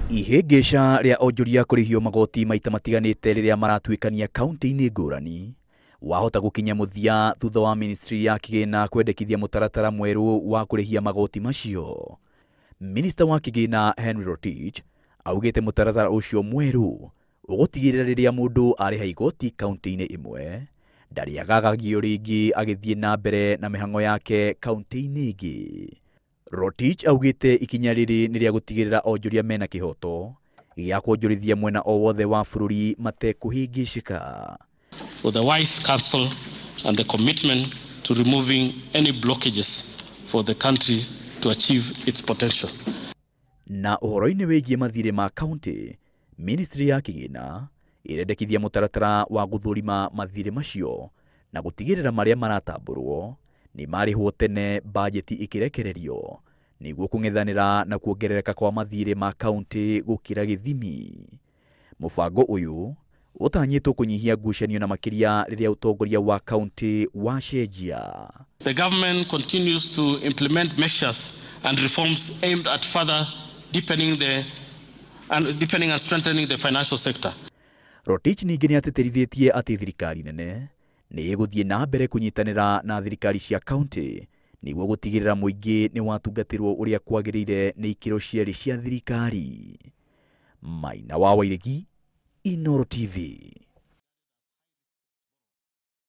Ihĩngĩca rĩa onjoria kurihio magoti maita matiganĩte rĩrĩa maratuĩkania kaunti-inĩ ngũrani wahota gũkinya mũthia thutha wa ministry ya kigina kwendekithia mutaratara mweru wa kurihia magoti macio. Minister wa kigina Henry Rotich augite mutaratara ucio mweru ũgũtigĩrĩra rĩrĩa mũndũ arĩha igoti kaunti-inĩ imwe ndariagagagio rĩngĩ agĩthiĩ na mbere na mĩhang'o yake kaunti-inĩ ingĩ. Rotich augite ikinya rĩrĩ nĩ rĩa gũtigĩrĩra onjoria mena kĩhoto gĩa kwonjorithia mwena o wothe wa bũrũri matekũhĩngĩcĩka. With the wise counsel and the commitment to removing any blockages for the country to achieve its potential. Na ũhoro-inĩ wĩgiĩ mathirĩ ma kaunti, ministry ya kigina ĩrendekithia mũtaratara wa gũthũrima mathirĩ macio na gũtigĩrĩra marĩa maratambũrwo nĩ marĩhwo tene bajeti ĩkĩrekererio nĩguo kũng'ethanĩra na kuongerereka kwa mathirĩ ma kaunti gũkĩra gĩthimi. Mũbango ũyũ ũtanyĩtwo kũnyihia ngucanio na makiria rĩrĩa ũtongoria wa kaunti wacenjia. The government continues to implement measures and reforms aimed at further deepening and strengthening the financial sector. Rotich ningĩ nĩ atĩtĩrithĩtie atĩ thirikari nene nĩ ĩgũthiĩ na mbere kũnyitanĩra na thirikari cia kaunti nĩguo gũtigĩrĩra mũingĩ nĩ watungatĩrwo ũrĩa kwagĩrĩire nĩ ikĩro cierĩ cia thirikari. Maina wa Wairegi, Inooro TV.